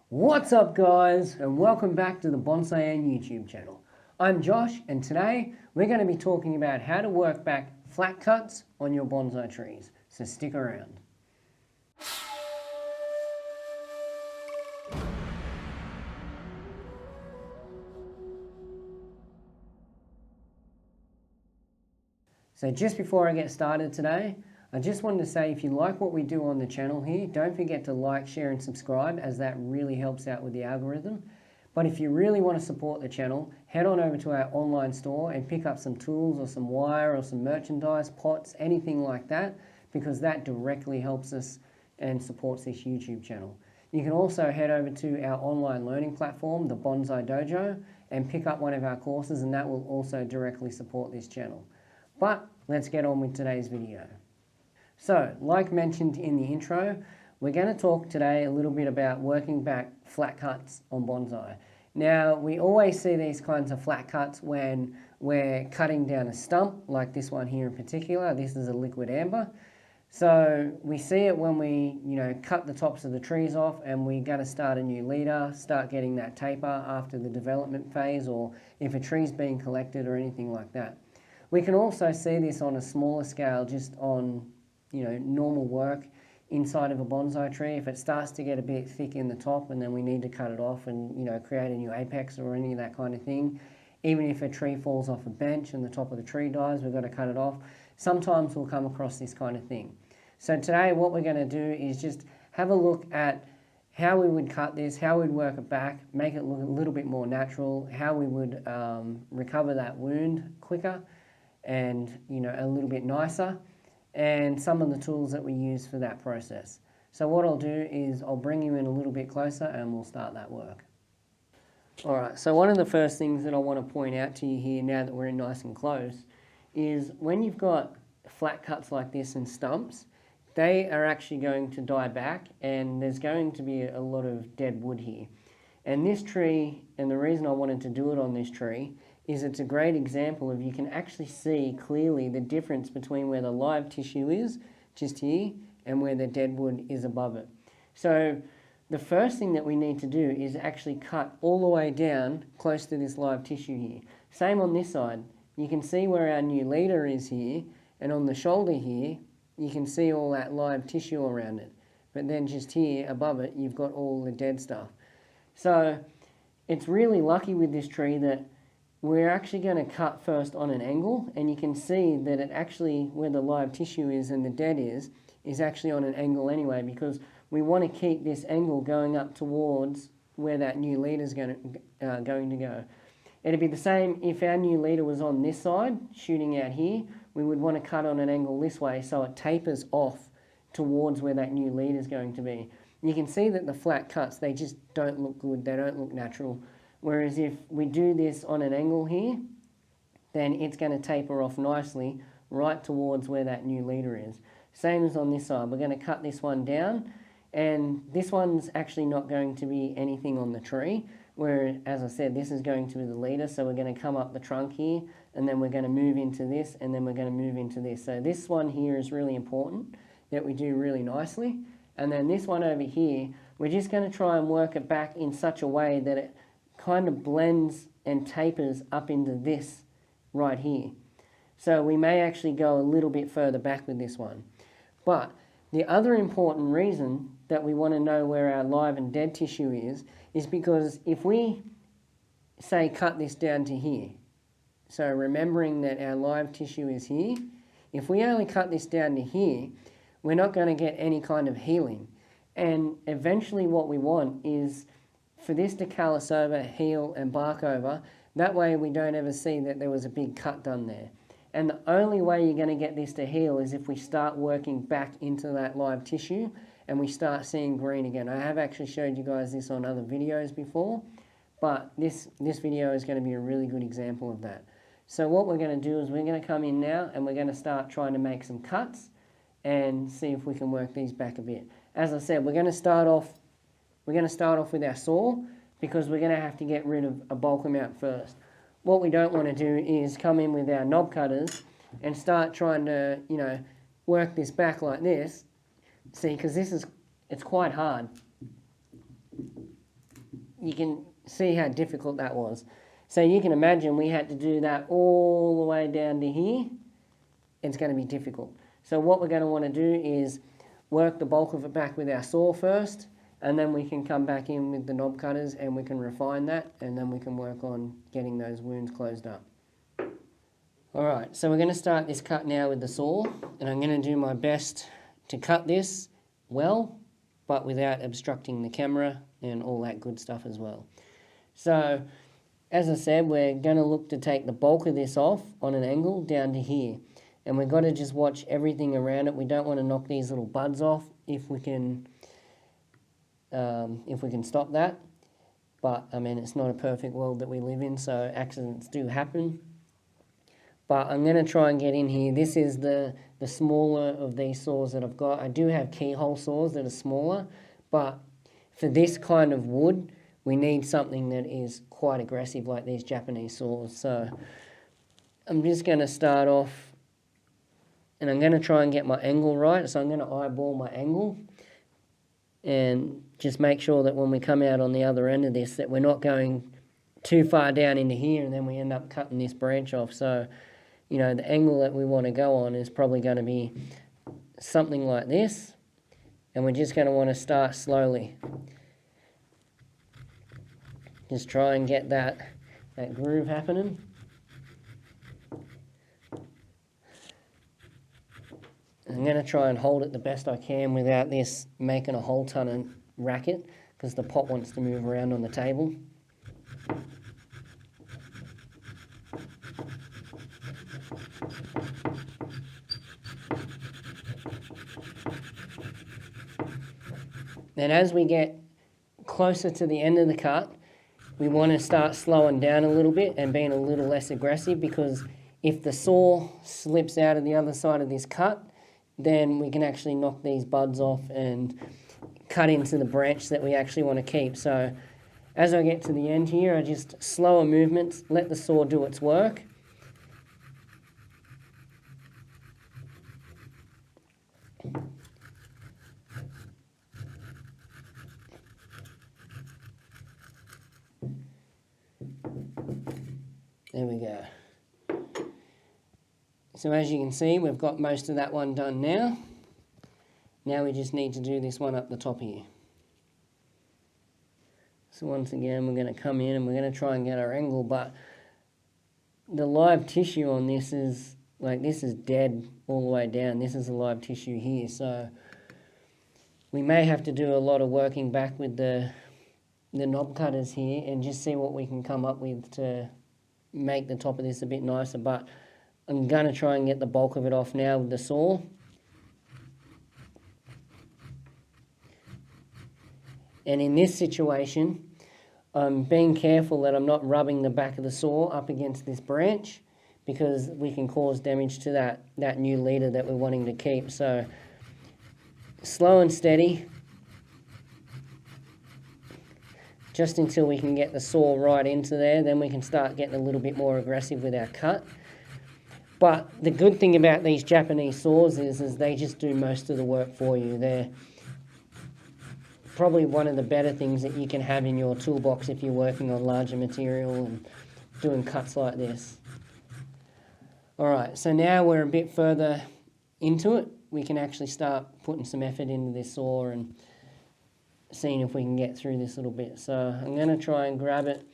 What's up guys, and welcome back to the Bonsai-En YouTube channel. I'm Josh, and today we're going to be talking about how to work back flat cuts on your bonsai trees, so stick around. So just before I get started today, I just wanted to say if you like what we do on the channel here, don't forget to like, share and subscribe, as that really helps out with the algorithm. But if you really want to support the channel, head on over to our online store and pick up some tools or some wire or some merchandise, pots, anything like that, because that directly helps us and supports this YouTube channel. You can also head over to our online learning platform, the Bonsai Dojo, and pick up one of our courses, and that will also directly support this channel. But let's get on with today's video. So, like mentioned in the intro, we're going to talk today a little bit about working back flat cuts on bonsai. Now, we always see these kinds of flat cuts when we're cutting down a stump, like this one here in particular. This is a liquid amber. So we see it when we, cut the tops of the trees off and we're going to start a new leader, start getting that taper after the development phase, or if a tree's being collected or anything like that. We can also see this on a smaller scale, just on, normal work inside of a bonsai tree. If it starts to get a bit thick in the top and then we need to cut it off and, create a new apex or any of that kind of thing. Even if a tree falls off a bench and the top of the tree dies, we've got to cut it off. Sometimes we'll come across this kind of thing. So today what we're going to do is just have a look at how we would cut this, how we'd work it back, make it look a little bit more natural, how we would recover that wound quicker and a little bit nicer, and some of the tools that we use for that process. So what I'll do is I'll bring you in a little bit closer and we'll start that work. Alright, so one of the first things that I want to point out to you here, now that we're in nice and close, is when you've got flat cuts like this and stumps, they are actually going to die back and there's going to be a lot of dead wood here. And this tree, and the reason I wanted to do it on this tree, is it's a great example of, you can actually see clearly the difference between where the live tissue is, just here, and where the dead wood is above it. So the first thing that we need to do is actually cut all the way down close to this live tissue here. Same on this side. You can see where our new leader is here, and on the shoulder here, you can see all that live tissue around it. But then just here above it, you've got all the dead stuff. So it's really lucky with this tree that we're actually going to cut first on an angle, and you can see that it actually, where the live tissue is and the dead is actually on an angle anyway, because we want to keep this angle going up towards where that new leader is going to go. It'd be the same if our new leader was on this side, shooting out here. We would want to cut on an angle this way so it tapers off towards where that new leader is going to be. You can see that the flat cuts, they just don't look good, they don't look natural. Whereas if we do this on an angle here, then it's going to taper off nicely right towards where that new leader is. Same as on this side, we're going to cut this one down, and this one's actually not going to be anything on the tree, where, as I said, this is going to be the leader, so we're going to come up the trunk here, and then we're going to move into this, and then we're going to move into this. So this one here is really important that we do really nicely, and then this one over here, we're just going to try and work it back in such a way that it kind of blends and tapers up into this right here. So we may actually go a little bit further back with this one. But the other important reason that we want to know where our live and dead tissue is because if we, say, cut this down to here, so remembering that our live tissue is here, if we only cut this down to here, we're not going to get any kind of healing. And eventually what we want is for this to callus over, heal and bark over. That way we don't ever see that there was a big cut done there. And the only way you're going to get this to heal is if we start working back into that live tissue and we start seeing green again. I have actually showed you guys this on other videos before, but this video is going to be a really good example of that. So what we're going to do is we're going to come in now and we're going to start trying to make some cuts and see if we can work these back a bit. As I said, we're going to start off with our saw, because we're going to have to get rid of a bulk amount first. What we don't want to do is come in with our knob cutters and start trying to, work this back like this. See, because it's quite hard. you can see how difficult that was. So you can imagine we had to do that all the way down to here. It's going to be difficult. So what we're going to want to do is work the bulk of it back with our saw first, and then we can come back in with the knob cutters and we can refine that, and then we can work on getting those wounds closed up. Alright, so we're going to start this cut now with the saw, and I'm going to do my best to cut this well, but without obstructing the camera and all that good stuff as well. So, as I said, we're going to look to take the bulk of this off on an angle down to here. And we've got to just watch everything around it. We don't want to knock these little buds off if we can stop that. But, I mean, it's not a perfect world that we live in, so accidents do happen. But I'm going to try and get in here. This is the smaller of these saws that I've got. I do have keyhole saws that are smaller, but for this kind of wood, we need something that is quite aggressive like these Japanese saws. So I'm just going to start off, and I'm going to try and get my angle right. So I'm going to eyeball my angle and just make sure that when we come out on the other end of this that we're not going too far down into here and then we end up cutting this branch off. So, you know, the angle that we want to go on is probably going to be something like this, and we're just going to want to start slowly. Just try and get that groove happening. I'm going to try and hold it the best I can without this making a whole ton of racket, because the pot wants to move around on the table. And as we get closer to the end of the cut, we want to start slowing down a little bit and being a little less aggressive, because if the saw slips out of the other side of this cut, then we can actually knock these buds off and cut into the branch that we actually want to keep. So as I get to the end here, I just slower movements, let the saw do its work. There we go. So as you can see, we've got most of that one done now. Now we just need to do this one up the top here. So once again, we're going to come in and we're going to try and get our angle, but the live tissue on this is, like, this is dead all the way down. This is the live tissue here, so we may have to do a lot of working back with the knob cutters here and just see what we can come up with to make the top of this a bit nicer. But I'm going to try and get the bulk of it off now with the saw. And in this situation, I'm being careful that I'm not rubbing the back of the saw up against this branch, because we can cause damage to that new leader that we're wanting to keep. So slow and steady, just until we can get the saw right into there. Then we can start getting a little bit more aggressive with our cut. But the good thing about these Japanese saws is they just do most of the work for you. They're probably one of the better things that you can have in your toolbox if you're working on larger material and doing cuts like this. Alright, so now we're a bit further into it. We can actually start putting some effort into this saw and seeing if we can get through this little bit. So I'm going to try and grab it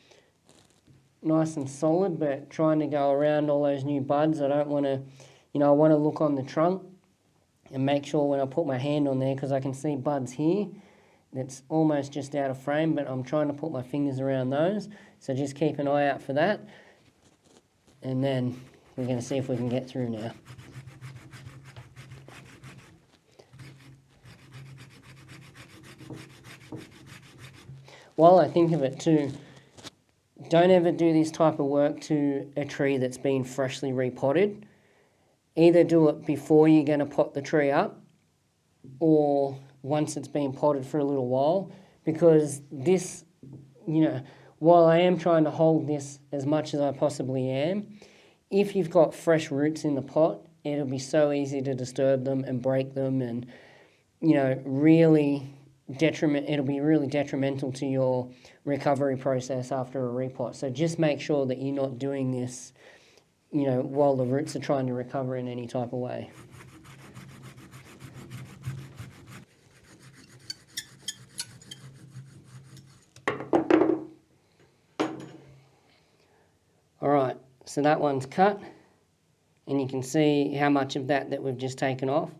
nice and solid, but trying to go around all those new buds. I don't want to, I want to look on the trunk and make sure when I put my hand on there, because I can see buds here that's almost just out of frame, but I'm trying to put my fingers around those. So just keep an eye out for that. And then we're going to see if we can get through now. While I think of it too, don't ever do this type of work to a tree that's been freshly repotted. Either do it before you're going to pot the tree up, or once it's been potted for a little while, because this, while I am trying to hold this as much as I possibly am, if you've got fresh roots in the pot, it'll be so easy to disturb them and break them and, really it'll be really detrimental to your recovery process after a repot. So just make sure that you're not doing this, you know, while the roots are trying to recover in any type of way. Alright, so that one's cut, and you can see how much of that we've just taken off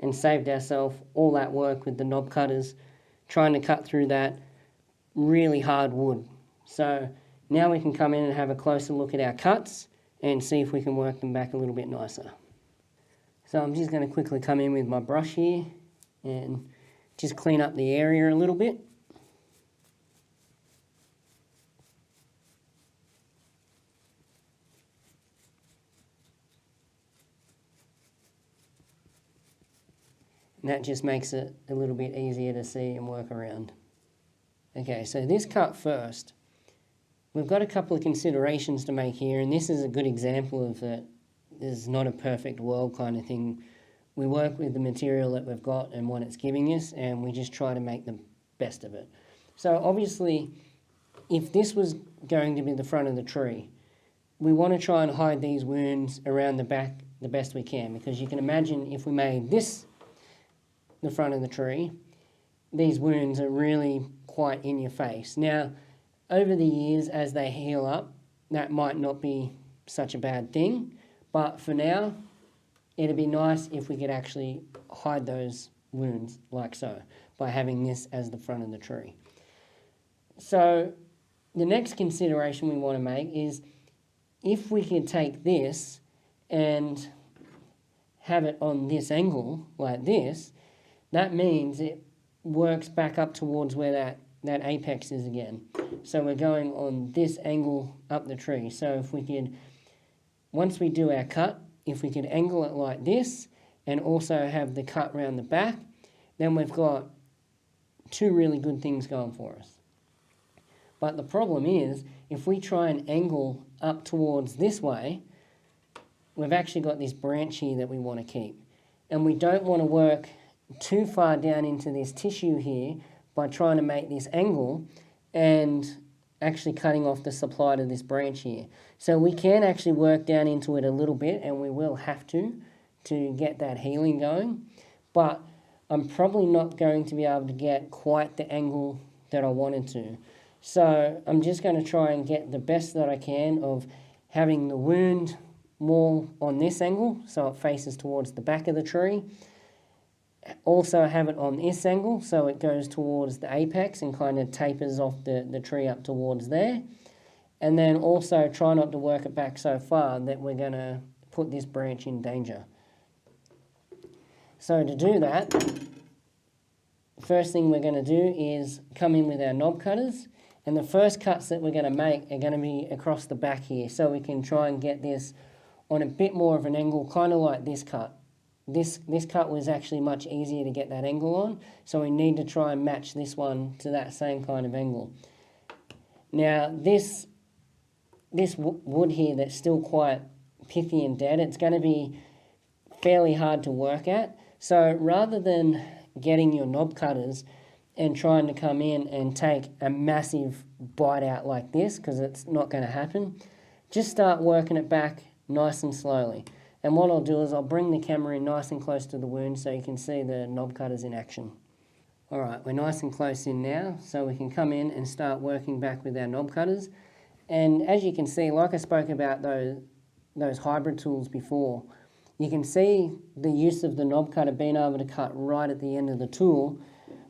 and saved ourselves all that work with the knob cutters trying to cut through that really hard wood. So now we can come in and have a closer look at our cuts and see if we can work them back a little bit nicer. So I'm just going to quickly come in with my brush here and just clean up the area a little bit. And that just makes it a little bit easier to see and work around. Okay, so this cut first, we've got a couple of considerations to make here, and this is a good example of that there's not a perfect world kind of thing. We work with the material that we've got and what it's giving us, and we just try to make the best of it. So obviously, if this was going to be the front of the tree, we want to try and hide these wounds around the back the best we can, because you can imagine if we made this the front of the tree, these wounds are really quite in your face. Now, over the years, as they heal up, that might not be such a bad thing, but for now, it'd be nice if we could actually hide those wounds like so, by having this as the front of the tree. So, the next consideration we want to make is, if we could take this and have it on this angle, like this, that means it works back up towards where that apex is again. So we're going on this angle up the tree. So if we could, once we do our cut, if we could angle it like this and also have the cut round the back, then we've got two really good things going for us. But the problem is, if we try and angle up towards this way, we've actually got this branch here that we want to keep. And we don't want to work too far down into this tissue here by trying to make this angle and actually cutting off the supply to this branch here. So we can actually work down into it a little bit, and we will have to get that healing going, but I'm probably not going to be able to get quite the angle that I wanted to. So I'm just going to try and get the best that I can of having the wound more on this angle so it faces towards the back of the tree. Also have it on this angle so it goes towards the apex and kind of tapers off the tree up towards there. And then also try not to work it back so far that we're going to put this branch in danger. So to do that, first thing we're going to do is come in with our knob cutters, and the first cuts that we're going to make are going to be across the back here, so we can try and get this on a bit more of an angle, kind of like this cut. This cut was actually much easier to get that angle on, so we need to try and match this one to that same kind of angle. Now this wood here that's still quite pithy and dead, it's going to be fairly hard to work at. So rather than getting your knob cutters and trying to come in and take a massive bite out like this, because it's not going to happen, just start working it back nice and slowly. And what I'll do is I'll bring the camera in nice and close to the wound so you can see the knob cutters in action. Alright, we're nice and close in now, so we can come in and start working back with our knob cutters. And as you can see, like I spoke about those hybrid tools before, you can see the use of the knob cutter being able to cut right at the end of the tool,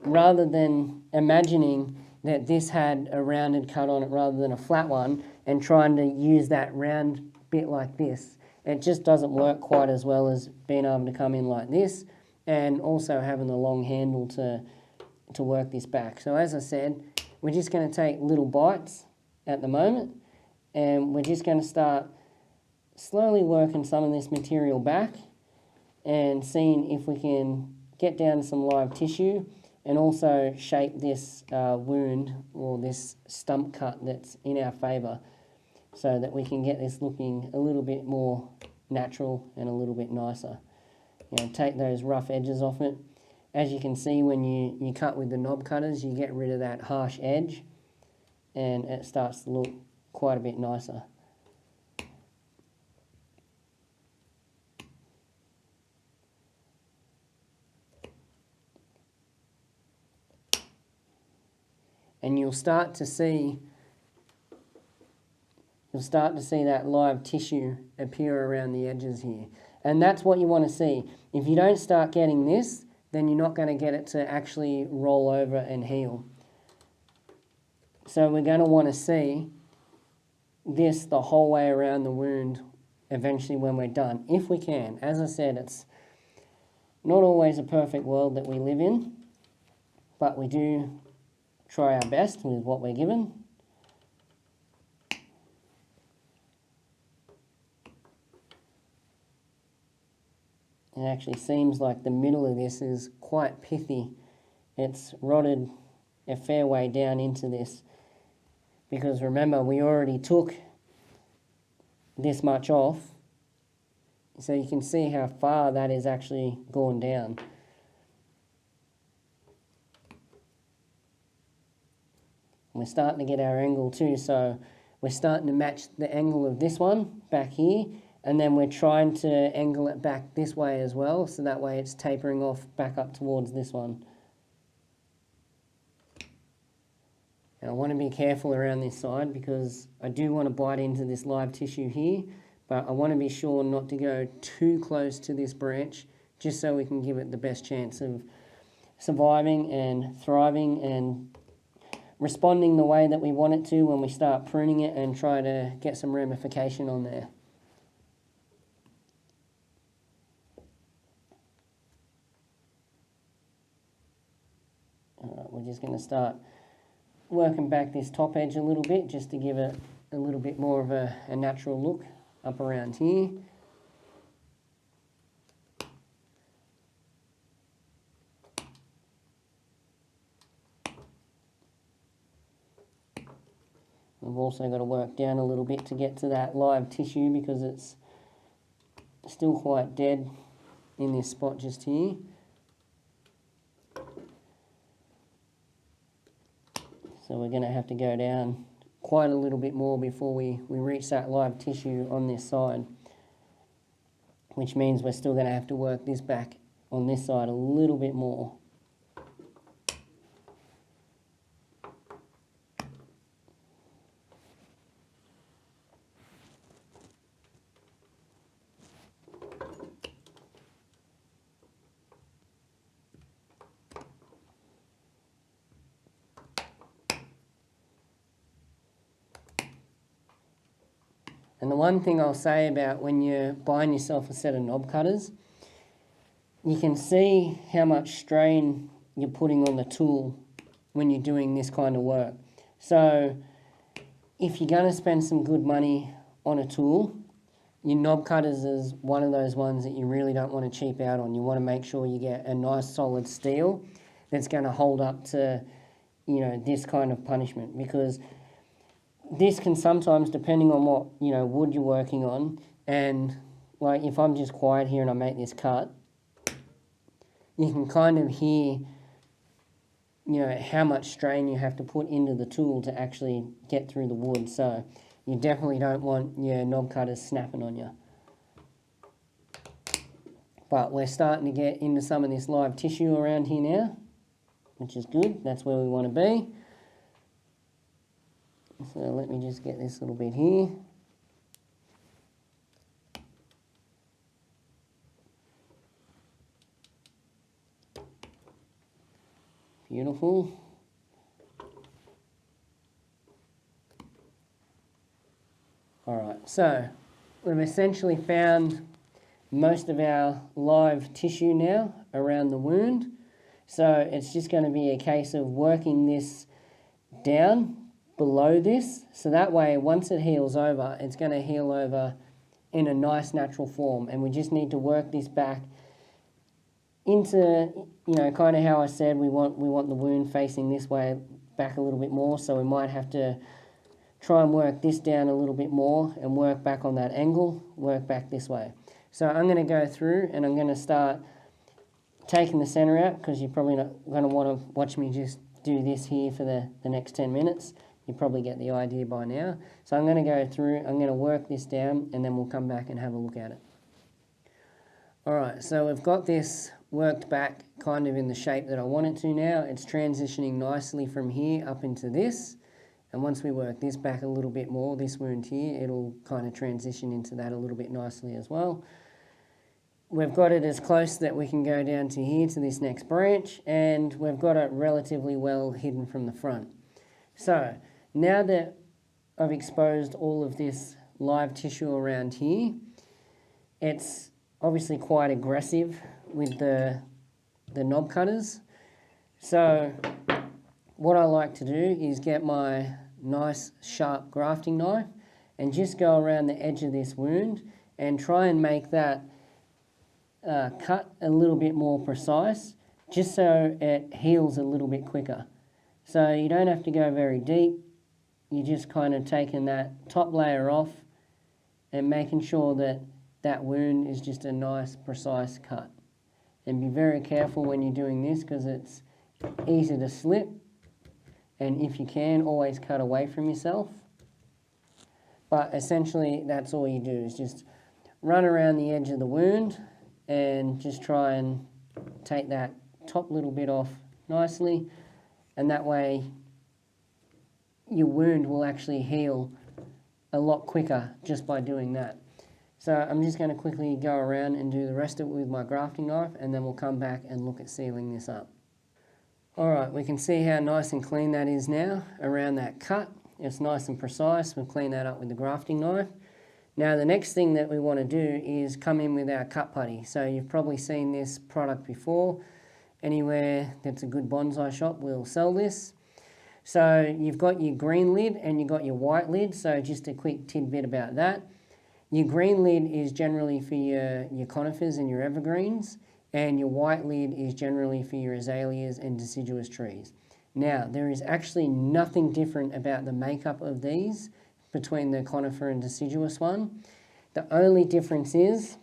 rather than imagining that this had a rounded cut on it rather than a flat one, and trying to use that round bit like this. It just doesn't work quite as well as being able to come in like this and also having the long handle to work this back. So as I said, we're just going to take little bites at the moment, and we're just going to start slowly working some of this material back and seeing if we can get down some live tissue and also shape this wound or this stump cut that's in our favour, so that we can get this looking a little bit more natural and a little bit nicer. You know, take those rough edges off it, As you can see, when you cut with the knob cutters, you get rid of that harsh edge and it starts to look quite a bit nicer. And you'll start to see that live tissue appear around the edges here. And that's what you want to see. If you don't start getting this, then you're not going to get it to actually roll over and heal. So we're going to want to see this the whole way around the wound eventually when we're done, if we can. As I said, it's not always a perfect world that we live in, but we do try our best with what we're given. It actually seems like the middle of this is quite pithy. It's rotted a fair way down into this, because remember, we already took this much off, so you can see how far that is actually gone down. We're starting to get our angle too, so we're starting to match the angle of this one back here, and then we're trying to angle it back this way as well, so that way it's tapering off back up towards this one. Now I want to be careful around this side because I do want to bite into this live tissue here, but I want to be sure not to go too close to this branch, just so we can give it the best chance of surviving and thriving and responding the way that we want it to when we start pruning it and try to get some ramification on there. Alright, we're just going to start working back this top edge a little bit just to give it a little bit more of a natural look up around here. We've also got to work down a little bit to get to that live tissue because it's still quite dead in this spot just here. So we're going to have to go down quite a little bit more before we reach that live tissue on this side, which means we're still going to have to work this back on this side a little bit more. And the one thing I'll say about when you're buying yourself a set of knob cutters, you can see how much strain you're putting on the tool when you're doing this kind of work. So if you're going to spend some good money on a tool, your knob cutters is one of those ones that you really don't want to cheap out on. You want to make sure you get a nice solid steel that's going to hold up to, you know, this kind of punishment, because this can sometimes, depending on what, you know, wood you're working on, and like if I'm just quiet here and I make this cut, you can kind of hear, you know, how much strain you have to put into the tool to actually get through the wood. So you definitely don't want your knob cutters snapping on you. But we're starting to get into some of this live tissue around here now, which is good. That's where we want to be. So let me just get this little bit here. Beautiful. Alright, so we've essentially found most of our live tissue now around the wound. So it's just going to be a case of working this down below this, so that way once it heals over, it's going to heal over in a nice natural form, and we just need to work this back into, you know, kind of how I said we want the wound facing this way back a little bit more, so we might have to try and work this down a little bit more and work back on that angle, work back this way. So I'm going to go through and I'm going to start taking the center out, because you're probably not going to want to watch me just do this here for the next 10 minutes. You probably get the idea by now. So I'm going to go through, I'm going to work this down, and then we'll come back and have a look at it. Alright, so we've got this worked back kind of in the shape that I want it to now. It's transitioning nicely from here up into this. And once we work this back a little bit more, this wound here, it'll kind of transition into that a little bit nicely as well. We've got it as close that we can go down to here to this next branch, and we've got it relatively well hidden from the front. So now that I've exposed all of this live tissue around here, it's obviously quite aggressive with the knob cutters. So what I like to do is get my nice sharp grafting knife and just go around the edge of this wound and try and make that cut a little bit more precise, just so it heals a little bit quicker. So you don't have to go very deep. You're just kind of taking that top layer off and making sure that that wound is just a nice precise cut. And be very careful when you're doing this, because it's easy to slip, and if you can, always cut away from yourself. But essentially that's all you do, is just run around the edge of the wound and just try and take that top little bit off nicely, and that way your wound will actually heal a lot quicker just by doing that. So I'm just going to quickly go around and do the rest of it with my grafting knife, and then we'll come back and look at sealing this up. Alright, we can see how nice and clean that is now around that cut. It's nice and precise. We'll clean that up with the grafting knife. Now the next thing that we want to do is come in with our cut putty. So you've probably seen this product before. Anywhere that's a good bonsai shop will sell this. So you've got your green lid and you've got your white lid. So just a quick tidbit about that. Your green lid is generally for your conifers and your evergreens, and your white lid is generally for your azaleas and deciduous trees. Now there is actually nothing different about the makeup of these between the conifer and deciduous one. The only difference is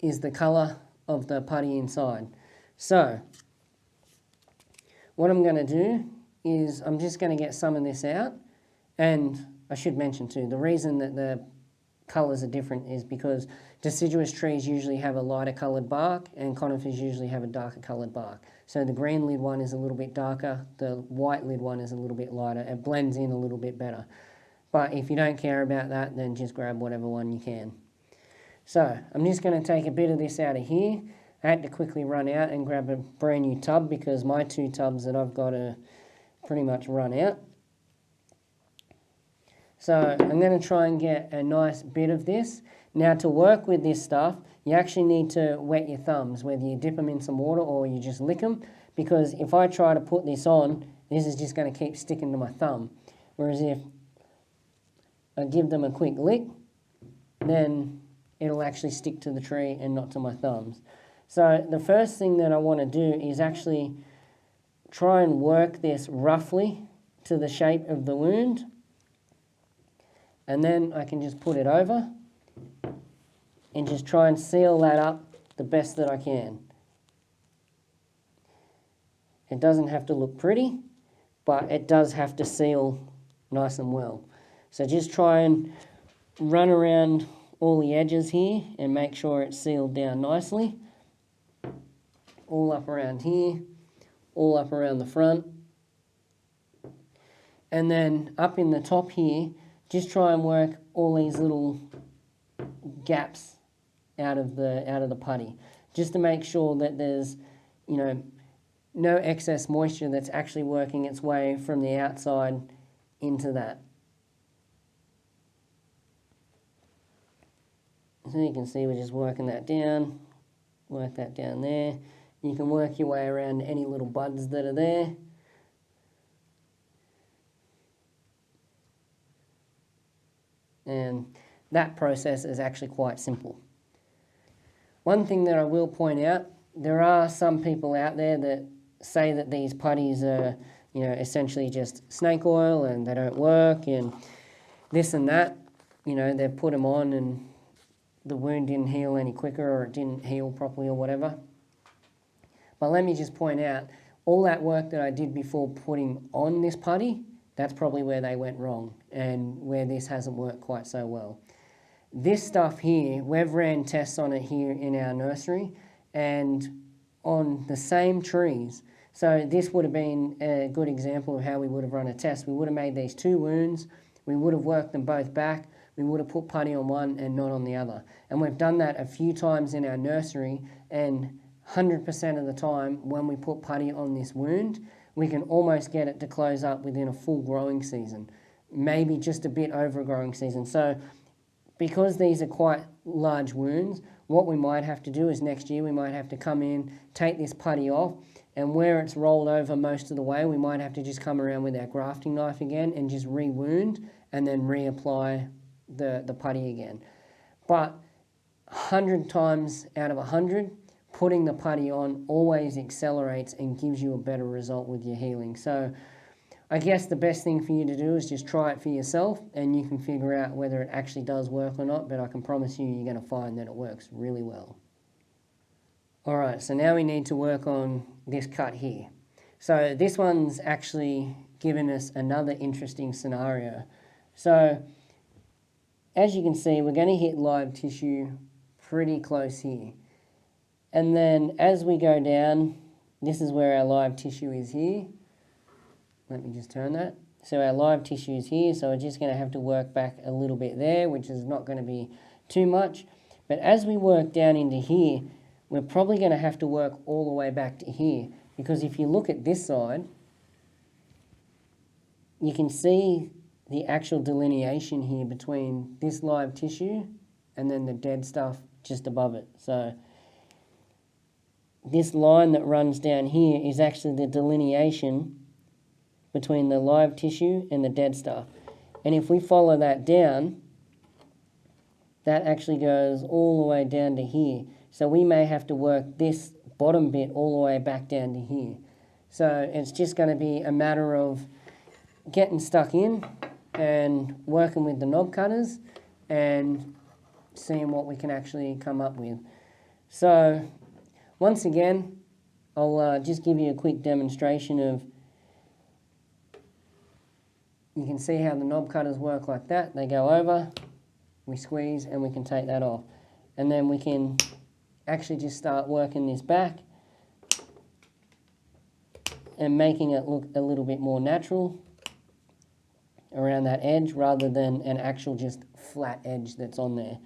the colour of the putty inside. So what I'm going to do is I'm just going to get some of this out, and I should mention too, the reason that the colours are different is because deciduous trees usually have a lighter coloured bark and conifers usually have a darker coloured bark. So the green lid one is a little bit darker, the white lid one is a little bit lighter. It blends in a little bit better. But if you don't care about that, then just grab whatever one you can. So I'm just going to take a bit of this out of here. I had to quickly run out and grab a brand new tub because my 2 tubs that I've got are pretty much run out. So I'm going to try and get a nice bit of this. Now to work with this stuff, you actually need to wet your thumbs, whether you dip them in some water or you just lick them, because if I try to put this on, this is just going to keep sticking to my thumb. Whereas if I give them a quick lick, then it'll actually stick to the tree and not to my thumbs. So the first thing that I want to do is actually try and work this roughly to the shape of the wound, and then I can just put it over and just try and seal that up the best that I can. It doesn't have to look pretty, but it does have to seal nice and well. So just try and run around all the edges here and make sure it's sealed down nicely. All up around here, all up around the front. And then up in the top here, just try and work all these little gaps out of the putty, just to make sure that there's, no excess moisture that's actually working its way from the outside into that. So you can see we're just working that down, work that down there. You can work your way around any little buds that are there. And that process is actually quite simple. One thing that I will point out, there are some people out there that say that these putties are, essentially just snake oil and they don't work and this and that. They've put them on and the wound didn't heal any quicker or it didn't heal properly or whatever. But let me just point out, all that work that I did before putting on this putty, that's probably where they went wrong and where this hasn't worked quite so well. This stuff here, we've ran tests on it here in our nursery and on the same trees. So this would have been a good example of how we would have run a test. We would have made these two wounds, we would have worked them both back, we would have put putty on one and not on the other. And we've done that a few times in our nursery, and 100% of the time when we put putty on this wound, we can almost get it to close up within a full growing season, maybe just a bit over a growing season. So because these are quite large wounds, what we might have to do is next year we might have to come in, take this putty off, and where it's rolled over most of the way, we might have to just come around with our grafting knife again and just re-wound and then reapply the putty again. But 100 times out of 100, putting the putty on always accelerates and gives you a better result with your healing. So I guess the best thing for you to do is just try it for yourself and you can figure out whether it actually does work or not, but I can promise you you're going to find that it works really well. Alright, so now we need to work on this cut here. So this one's actually given us another interesting scenario. So as you can see, we're going to hit live tissue pretty close here. And then as we go down, this is where our live tissue is here. Let me just turn that. So our live tissue is here, so we're just going to have to work back a little bit there, which is not going to be too much. But as we work down into here, we're probably going to have to work all the way back to here, because if you look at this side, you can see the actual delineation here between this live tissue and then the dead stuff just above it. So this line that runs down here is actually the delineation between the live tissue and the dead stuff. And if we follow that down, that actually goes all the way down to here. So we may have to work this bottom bit all the way back down to here. So it's just going to be a matter of getting stuck in and working with the knob cutters and seeing what we can actually come up with. So once again, I'll just give you a quick demonstration of, you can see how the knob cutters work like that. They go over, we squeeze, and we can take that off. And then we can actually just start working this back and making it look a little bit more natural around that edge rather than an actual just flat edge that's on there.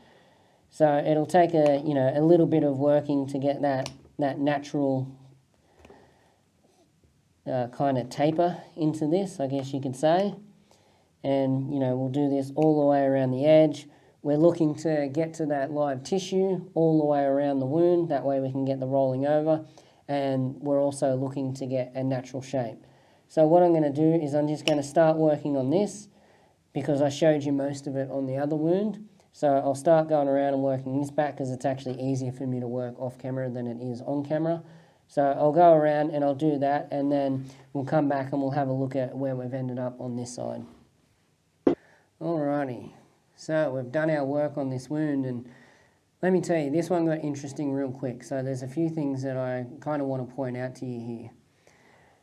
So it'll take a little bit of working to get that natural kind of taper into this, I guess you could say. And we'll do this all the way around the edge. We're looking to get to that live tissue all the way around the wound, that way we can get the rolling over, and we're also looking to get a natural shape. So what I'm going to do is I'm just going to start working on this because I showed you most of it on the other wound. So I'll start going around and working this back because it's actually easier for me to work off camera than it is on camera. So I'll go around and I'll do that, and then we'll come back and we'll have a look at where we've ended up on this side. Alrighty, so we've done our work on this wound, and let me tell you, this one got interesting real quick. So there's a few things that I kind of want to point out to you here.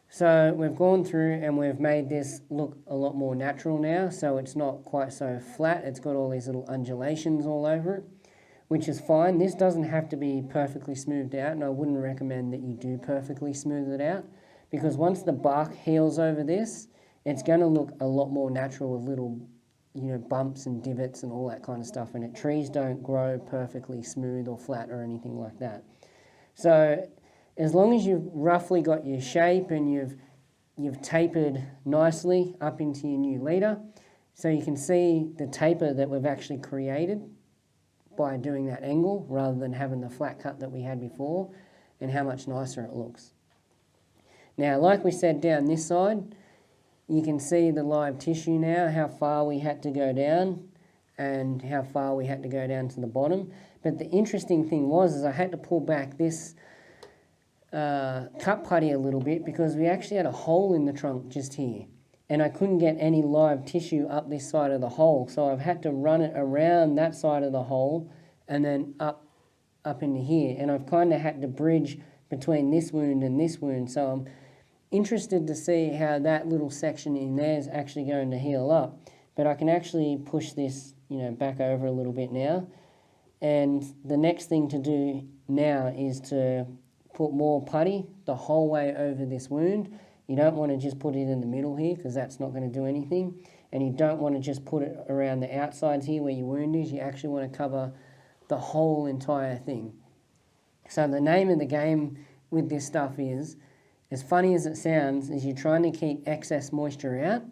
So we've gone through and we've made this look a lot more natural now, so it's not quite so flat. It's got all these little undulations all over it, which is fine. This doesn't have to be perfectly smoothed out, and I wouldn't recommend that you do perfectly smooth it out, because once the bark heals over this, it's going to look a lot more natural with little bumps and divots and all that kind of stuff in it. Trees don't grow perfectly smooth or flat or anything like that. So as long as you've roughly got your shape and you've tapered nicely up into your new leader, so you can see the taper that we've actually created by doing that angle rather than having the flat cut that we had before, and how much nicer it looks. Now, like we said down this side, you can see the live tissue now, how far we had to go down and how far we had to go down to the bottom. But the interesting thing is I had to pull back this cut putty a little bit because we actually had a hole in the trunk just here. And I couldn't get any live tissue up this side of the hole. So I've had to run it around that side of the hole and then up into here. And I've kind of had to bridge between this wound and this wound. So I'm interested to see how that little section in there is actually going to heal up. But I can actually push this, back over a little bit now. And the next thing to do now is to put more putty the whole way over this wound. You don't want to just put it in the middle here because that's not going to do anything. And you don't want to just put it around the outsides here where your wound is. You actually want to cover the whole entire thing. So the name of the game with this stuff is, as funny as it sounds, is you're trying to keep excess moisture out,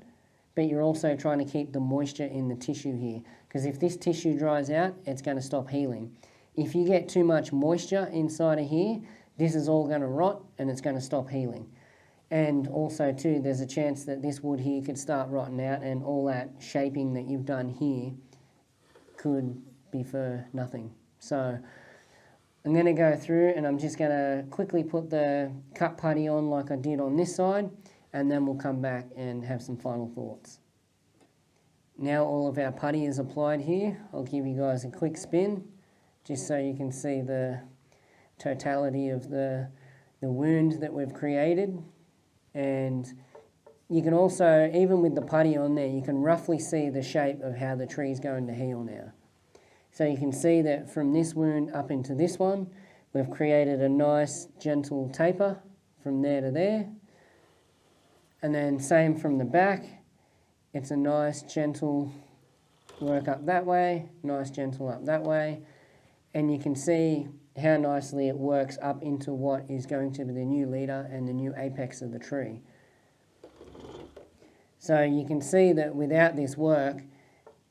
but you're also trying to keep the moisture in the tissue here. Because if this tissue dries out, it's going to stop healing. If you get too much moisture inside of here, this is all going to rot and it's going to stop healing. And also too, there's a chance that this wood here could start rotting out and all that shaping that you've done here could be for nothing. So I'm going to go through and I'm just going to quickly put the cut putty on like I did on this side, and then we'll come back and have some final thoughts. Now all of our putty is applied here. I'll give you guys a quick spin just so you can see the totality of the wound that we've created. And you can also, even with the putty on there, you can roughly see the shape of how the tree is going to heal now. So you can see that from this wound up into this one, we've created a nice gentle taper from there to there. And then same from the back, it's a nice gentle work up that way, nice gentle up that way. And you can see how nicely it works up into what is going to be the new leader and the new apex of the tree. So you can see that without this work,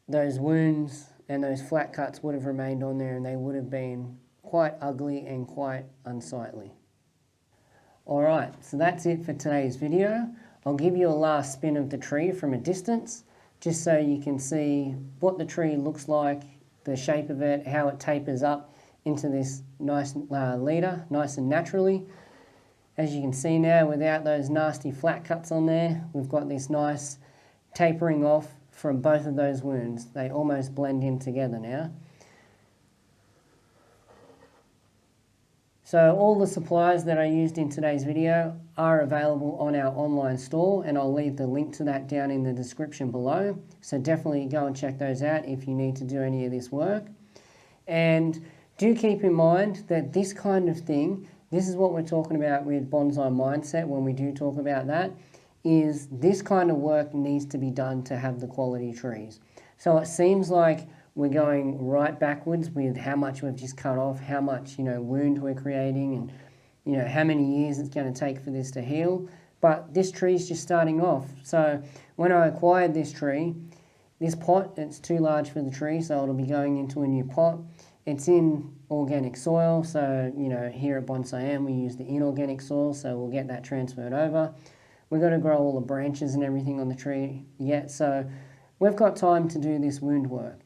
those wounds and those flat cuts would have remained on there and they would have been quite ugly and quite unsightly. Alright, so that's it for today's video. I'll give you a last spin of the tree from a distance, just so you can see what the tree looks like, the shape of it, how it tapers up into this nice leader, nice and naturally. As you can see now, without those nasty flat cuts on there, we've got this nice tapering off from both of those wounds. They almost blend in together now. So all the supplies that I used in today's video are available on our online store, and I'll leave the link to that down in the description below. So definitely go and check those out if you need to do any of this work. And do keep in mind that this kind of thing, this is what we're talking about with bonsai mindset when we do talk about that, is this kind of work needs to be done to have the quality trees. So it seems like we're going right backwards with how much we've just cut off, how much, wound we're creating, and, how many years it's going to take for this to heal. But this tree's just starting off. So when I acquired this tree, this pot, it's too large for the tree, so it'll be going into a new pot. It's in organic soil, so, here at Bonsai-En we use the inorganic soil, so we'll get that transferred over. We've got to grow all the branches and everything on the tree yet, so we've got time to do this wound work.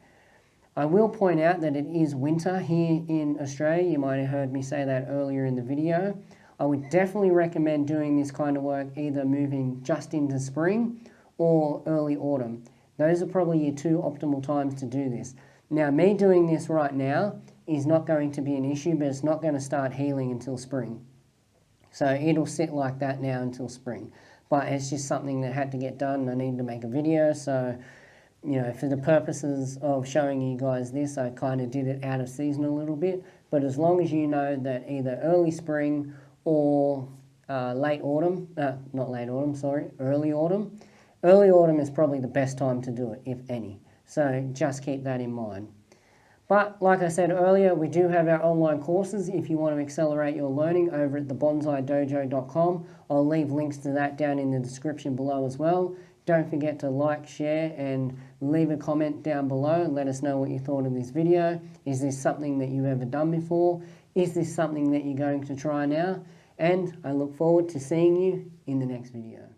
I will point out that it is winter here in Australia. You might have heard me say that earlier in the video. I would definitely recommend doing this kind of work either moving just into spring or early autumn. Those are probably your two optimal times to do this. Now, me doing this right now is not going to be an issue, but it's not going to start healing until spring. So it'll sit like that now until spring. But it's just something that had to get done. I needed to make a video, so, for the purposes of showing you guys this, I kind of did it out of season a little bit. But as long as you know that either early spring or early autumn. Early autumn is probably the best time to do it, if any. So just keep that in mind. But like I said earlier, we do have our online courses if you want to accelerate your learning over at thebonsaidojo.com. I'll leave links to that down in the description below as well. Don't forget to like, share, and leave a comment down below and let us know what you thought of this video. Is this something that you've ever done before? Is this something that you're going to try now? And I look forward to seeing you in the next video.